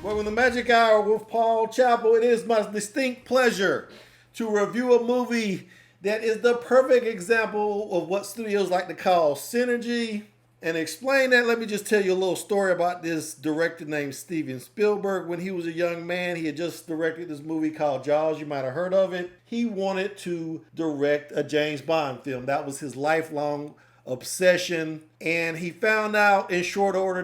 Welcome to Magic Hour with Paul Chappell. It is my distinct pleasure to review a movie that is the perfect example of what studios like to call synergy. And to explain that, let me just tell you a little story about this director named Steven Spielberg. When he was a young man, he had just directed this movie called Jaws. You might have heard of it. He wanted to direct a James Bond film. That was his lifelong obsession. And he found out in short order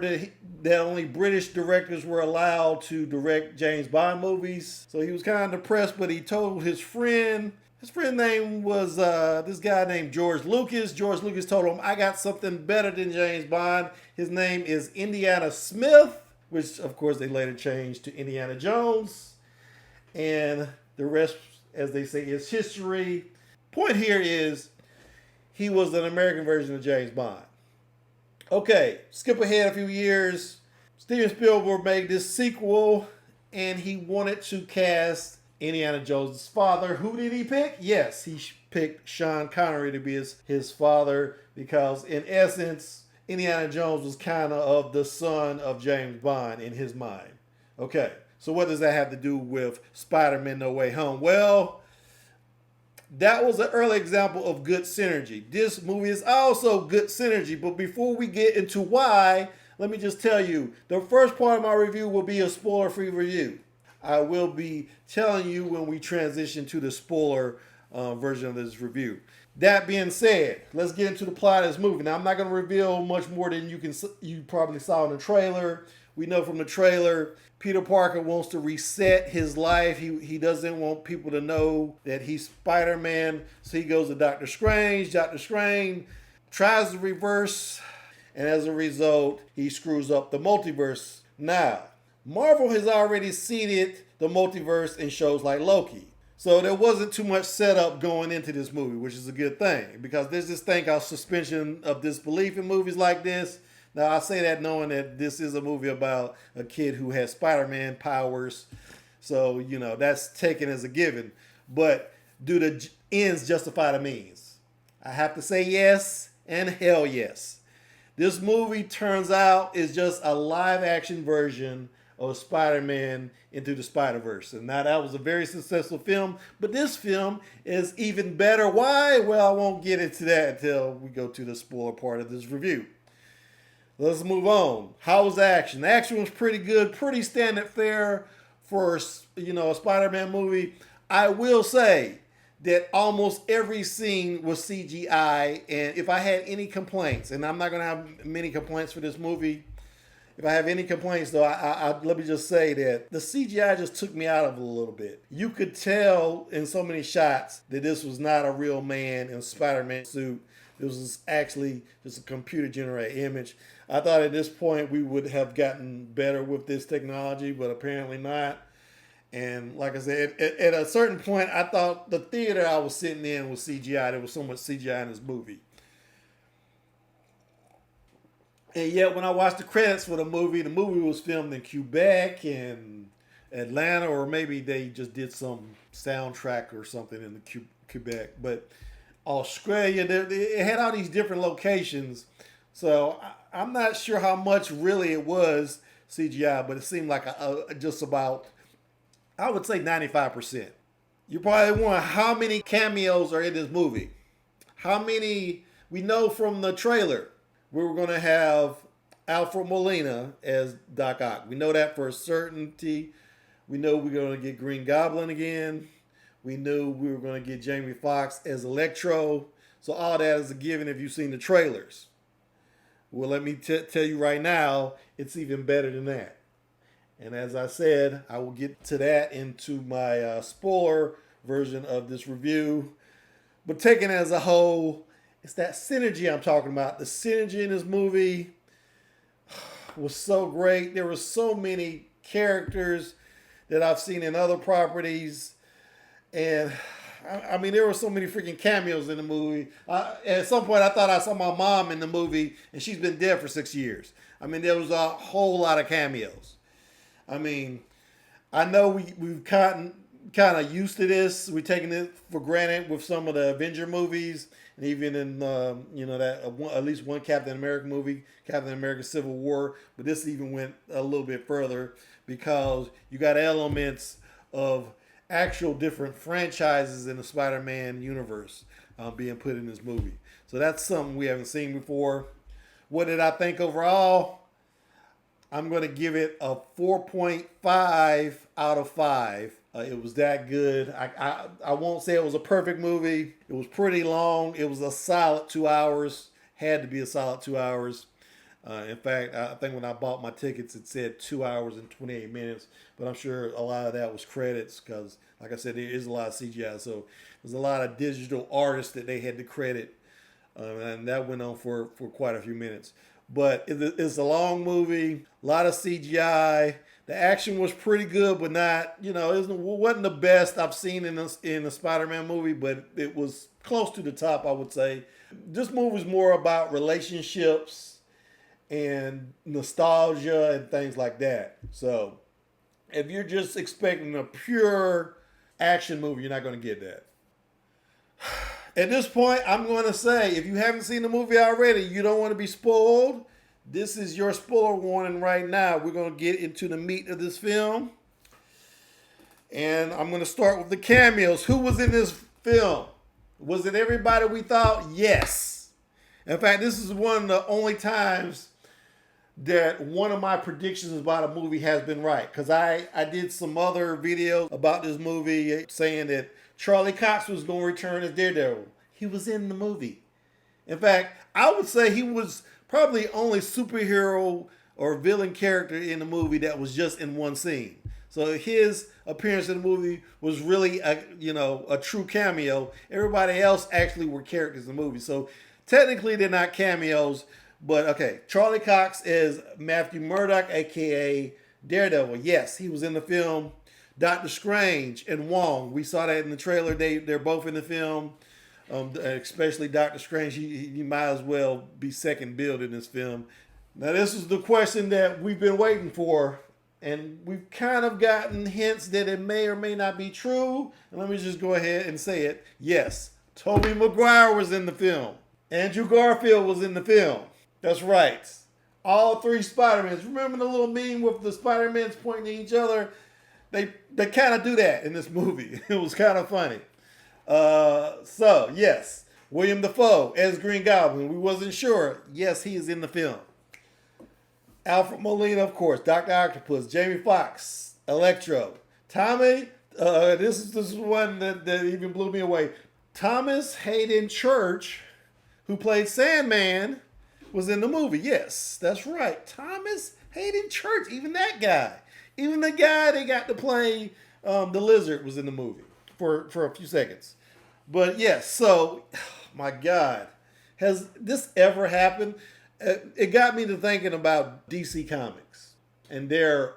that only British directors were allowed to direct James Bond movies. So he was kind of depressed, but he told his friend. His friend name was this guy named George Lucas. George Lucas told him, I got something better than James Bond. His name is Indiana Smith, which of course they later changed to Indiana Jones. And the rest, as they say, is history. Point here is he was an American version of James Bond. Okay, skip ahead a few years. Steven Spielberg made this sequel and he wanted to cast Indiana Jones' father. Who did he pick? Yes, he picked Sean Connery to be his father because, in essence, Indiana Jones was kind of the son of James Bond in his mind. Okay, so what does that have to do with Spider-Man No Way Home? Well, that was an early example of good synergy. This movie is also good synergy, but before we get into why, let me just tell you, the first part of my review will be a spoiler-free review. I will be telling you when we transition to the spoiler version of this review. That being said, let's get into the plot of this movie. Now, I'm not going to reveal much more than you probably saw in the trailer. We know from the trailer, Peter Parker wants to reset his life. He doesn't want people to know that he's Spider-Man. So he goes to Doctor Strange. Doctor Strange tries to reverse, and as a result, he screws up the multiverse. Now, Marvel has already seeded the multiverse in shows like Loki. So there wasn't too much setup going into this movie, which is a good thing. Because there's this thing called suspension of disbelief in movies like this. Now, I say that knowing that this is a movie about a kid who has Spider-Man powers. So, that's taken as a given. But do the ends justify the means? I have to say yes and hell yes. This movie turns out is just a live-action version of Spider-Man Into the Spider-Verse. And now that was a very successful film, but this film is even better. Why? Well, I won't get into that until we go to the spoiler part of this review. Let's move on. How was the action? The action was pretty good, pretty standard fare for a Spider-Man movie. I will say that almost every scene was CGI, and if I had any complaints, and I'm not going to have many complaints for this movie, if I have any complaints, though, let me just say that the CGI just took me out of it a little bit. You could tell in so many shots that this was not a real man in a Spider-Man suit. This was actually just a computer-generated image. I thought at this point we would have gotten better with this technology, but apparently not. And like I said, at a certain point, I thought the theater I was sitting in was CGI. There was so much CGI in this movie. And yet, when I watched the credits for the movie was filmed in Quebec and Atlanta, or maybe they just did some soundtrack or something in the Quebec. But Australia, it had all these different locations. So I'm not sure how much really it was CGI, but it seemed like just about, I would say 95%. You probably wonder how many cameos are in this movie. How many, we know from the trailer. We were going to have Alfred Molina as Doc Ock. We know that for a certainty. We know we're going to get Green Goblin again. We knew we were going to get Jamie Foxx as Electro. So all that is a given if you've seen the trailers. Well, let me tell you right now, it's even better than that. And as I said, I will get to that into my spoiler version of this review. But taken as a whole, it's that synergy I'm talking about. The synergy in this movie was so great. There were so many characters that I've seen in other properties. And I mean, there were so many freaking cameos in the movie. At some point, I thought I saw my mom in the movie, and she's been dead for 6 years. I mean, there was a whole lot of cameos. I mean, I know we've kind of used to this. We're taking it for granted with some of the Avenger movies and even in that at least one Captain America movie, Captain America Civil War. But this even went a little bit further because you got elements of actual different franchises in the Spider-Man universe being put in this movie. So that's something we haven't seen before. What did I think overall? I'm going to give it a 4.5 out of 5. It was that good. I won't say it was a perfect movie. It was pretty long. It was a solid 2 hours. Had to be a solid 2 hours. In fact, I think when I bought my tickets, it said 2 hours and 28 minutes. But I'm sure a lot of that was credits because, like I said, there is a lot of CGI. So there's a lot of digital artists that they had to credit. And that went on for quite a few minutes. But it's a long movie, a lot of CGI. The action was pretty good, but not, it wasn't the best I've seen in a Spider-Man movie, but it was close to the top, I would say. This movie is more about relationships and nostalgia and things like that. So if you're just expecting a pure action movie, you're not going to get that. At this point, I'm going to say, if you haven't seen the movie already, you don't want to be spoiled. This is your spoiler warning right now. We're going to get into the meat of this film. And I'm going to start with the cameos. Who was in this film? Was it everybody we thought? Yes. In fact, this is one of the only times that one of my predictions about a movie has been right. Because I did some other videos about this movie saying that Charlie Cox was going to return as Daredevil. He was in the movie. In fact, I would say he was probably the only superhero or villain character in the movie that was just in one scene. So his appearance in the movie was really a true cameo. Everybody else actually were characters in the movie. So technically they're not cameos. But okay, Charlie Cox is Matthew Murdock, a.k.a. Daredevil. Yes, he was in the film. Doctor Strange and Wong, we saw that in the trailer. They're both in the film. Especially Doctor Strange, he might as well be second build in this film. Now, this is the question that we've been waiting for, and we've kind of gotten hints that it may or may not be true. And let me just go ahead and say it. Yes, Tobey Maguire was in the film. Andrew Garfield was in the film. That's right. All three Spider-Mans. Remember the little meme with the Spider-Mans pointing at each other? They kind of do that in this movie. It was kind of funny. So, yes, William Dafoe as Green Goblin. We wasn't sure. Yes, he is in the film. Alfred Molina, of course. Dr. Octopus. Jamie Foxx. Electro. Tommy, this is one that even blew me away. Thomas Hayden Church, who played Sandman, was in the movie. Yes, that's right. Thomas Hayden Church. Even that guy. Even the guy they got to play the Lizard was in the movie for a few seconds. But yes, so, my God. Has this ever happened? It got me to thinking about DC Comics and their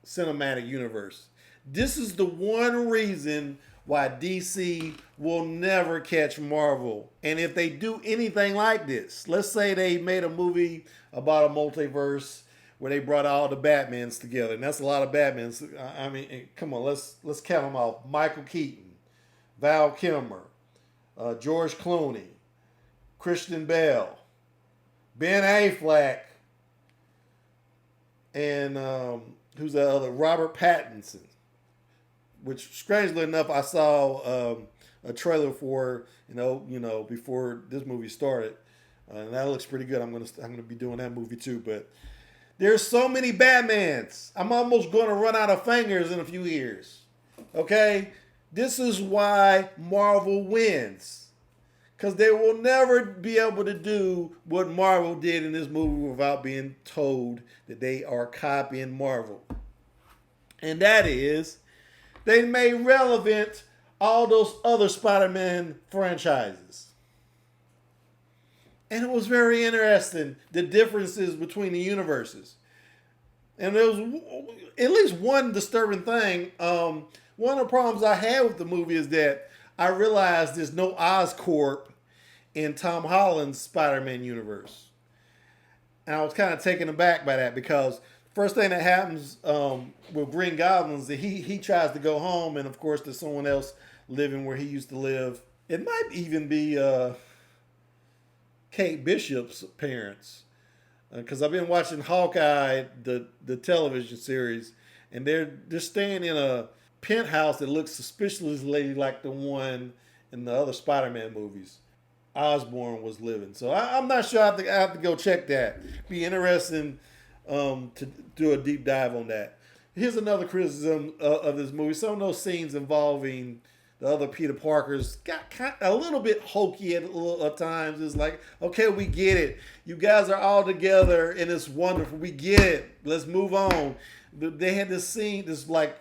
cinematic universe. This is the one reason why DC will never catch Marvel. And if they do anything like this, let's say they made a movie about a multiverse where they brought all the Batmans together, and that's a lot of Batmans. I mean, come on, let's count them off. Michael Keaton, Val Kilmer, George Clooney, Christian Bale, Ben Affleck, and who's the other? Robert Pattinson. Which, strangely enough, I saw a trailer for before this movie started, and that looks pretty good. I'm gonna be doing that movie too, but. There's so many Batmans. I'm almost going to run out of fingers in a few years. Okay? This is why Marvel wins. Because they will never be able to do what Marvel did in this movie without being told that they are copying Marvel. And that is, they made relevant all those other Spider-Man franchises. And it was very interesting, the differences between the universes. And there was at least one disturbing thing. One of the problems I had with the movie is that I realized there's no Oscorp in Tom Holland's Spider-Man universe. And I was kind of taken aback by that because first thing that happens with Green Goblin is that he tries to go home, and of course there's someone else living where he used to live. It might even be Kate Bishop's parents, because I've been watching Hawkeye, the television series, and they're staying in a penthouse that looks suspiciously like the one in the other Spider-Man movies. Osborn was living, so I'm not sure. I have to go check that. Be interesting to do a deep dive on that. Here's another criticism of this movie. Some of those scenes involving the other Peter Parkers got a little bit hokey at times. It's like, okay, we get it. You guys are all together and it's wonderful. We get it. Let's move on. They had this scene, this like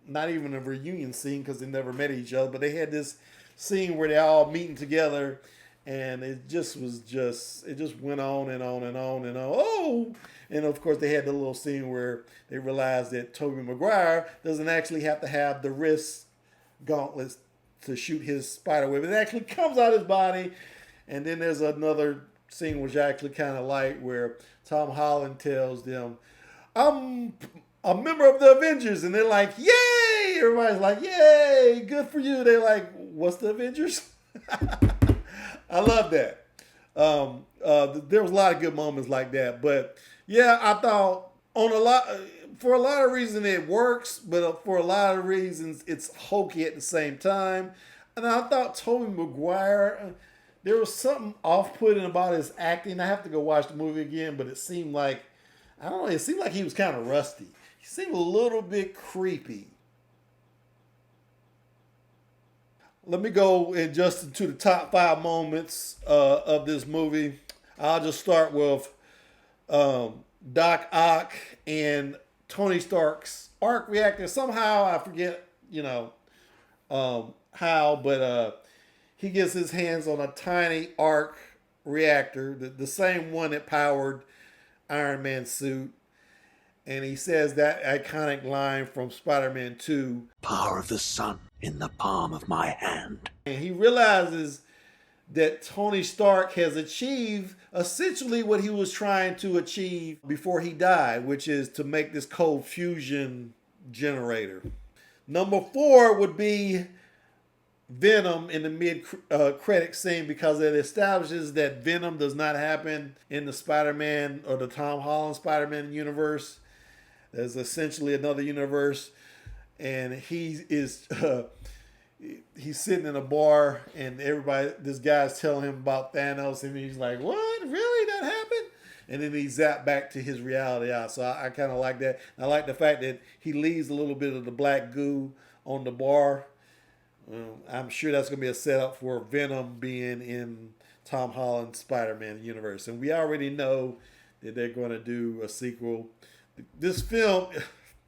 not even a reunion scene because they never met each other, but they had this scene where they all meeting together, and it just went on and on and on and on. Oh, and of course they had the little scene where they realized that Tobey Maguire doesn't actually have to have the wrist gauntlets to shoot his spider web. It actually comes out of his body. And then there's another scene which I actually kind of like where Tom Holland tells them, I'm a member of the Avengers. And they're like, yay! Everybody's like, yay, good for you. They're like, what's the Avengers? I love that. There was a lot of good moments like that. But yeah, I thought for a lot of reasons it works, but for a lot of reasons it's hokey at the same time. And I thought Tobey Maguire, there was something off-putting about his acting. I have to go watch the movie again, but it seemed like, I don't know, it seemed like he was kind of rusty. He seemed a little bit creepy. Let me go and just into the top 5 moments of this movie. I'll just start with Doc Ock and Tony Stark's arc reactor. Somehow, I forget, how, but he gets his hands on a tiny arc reactor, the same one that powered Iron Man's suit. And he says that iconic line from Spider-Man 2, "Power of the sun in the palm of my hand." and he realizes that Tony Stark has achieved essentially what he was trying to achieve before he died, which is to make this cold fusion generator. Number 4 would be Venom in the mid-credit scene, because it establishes that Venom does not happen in the Spider-Man or the Tom Holland Spider-Man universe. There's essentially another universe, and he's sitting in a bar, and this guy's telling him about Thanos, and he's like, "What? Really? That happened?" And then he zapped back to his reality out. So I kind of like that. I like the fact that he leaves a little bit of the black goo on the bar. I'm sure that's going to be a setup for Venom being in Tom Holland's Spider-Man universe. And we already know that they're going to do a sequel. This film,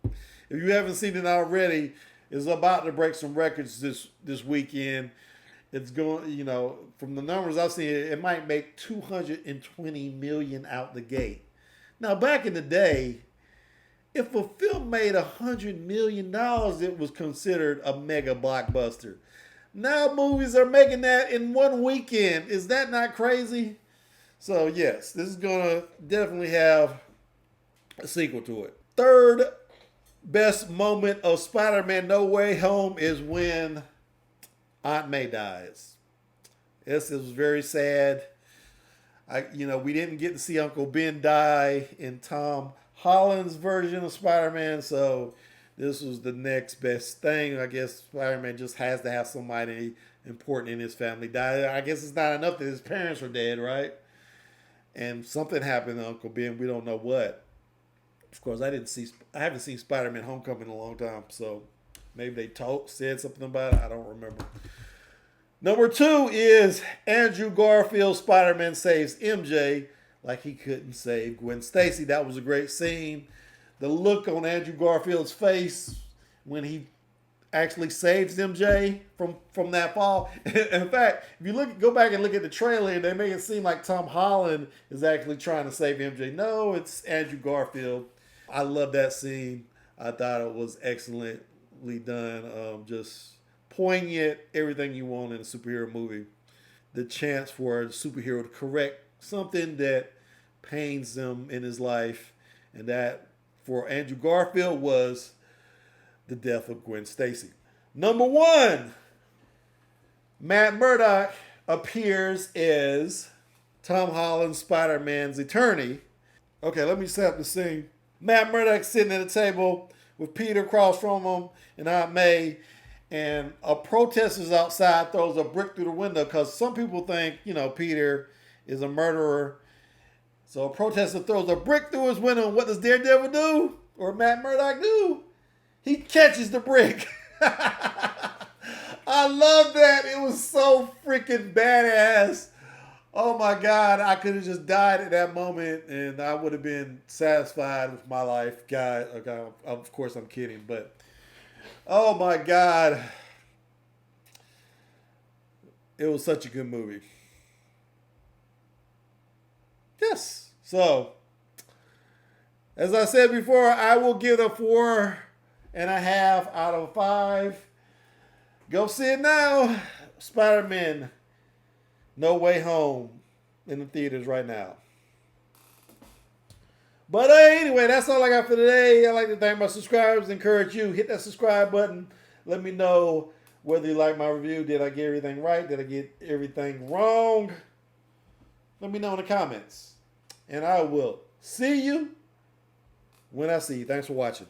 if you haven't seen it already, is about to break some records this weekend. It's going, from the numbers I've seen, it might make $220 million out the gate. Now, back in the day, if a film made $100 million, it was considered a mega blockbuster. Now movies are making that in one weekend. Is that not crazy? So yes, this is going to definitely have a sequel to it. Third best moment of Spider-Man No Way Home is when Aunt May dies. This was very sad. We didn't get to see Uncle Ben die in Tom Holland's version of Spider-Man, so this was the next best thing. I guess Spider-Man just has to have somebody important in his family die. I guess it's not enough that his parents are dead, right? And something happened to Uncle Ben. We don't know what. Of course, I haven't seen Spider-Man Homecoming in a long time, so maybe they said something about it. I don't remember. Number 2 is Andrew Garfield's Spider-Man saves MJ like he couldn't save Gwen Stacy. That was a great scene. The look on Andrew Garfield's face when he actually saves MJ from that fall. In fact, if you go back and look at the trailer, they make it seem like Tom Holland is actually trying to save MJ. No, it's Andrew Garfield. I love that scene. I thought it was excellently done. Just poignant, everything you want in a superhero movie. The chance for a superhero to correct something that pains him in his life, and that for Andrew Garfield was the death of Gwen Stacy. Number 1, Matt Murdock appears as Tom Holland's Spider-Man's attorney. Okay, let me set up the scene. Matt Murdock sitting at a table with Peter across from him and Aunt May, and a protester outside throws a brick through the window because some people think, Peter is a murderer. So a protester throws a brick through his window, and what does Daredevil do? Or Matt Murdock do? He catches the brick. I love that. It was so freaking badass. Oh my God, I could have just died at that moment and I would have been satisfied with my life. God, okay, of course I'm kidding, but oh my God. It was such a good movie. Yes. So, as I said before, I will give it a 4.5 out of 5. Go see it now. Spider-Man No Way Home in the theaters right now. But anyway, that's all I got for today. I'd like to thank my subscribers. Encourage you, hit that subscribe button. Let me know whether you like my review. Did I get everything right? Did I get everything wrong? Let me know in the comments. And I will see you when I see you. Thanks for watching.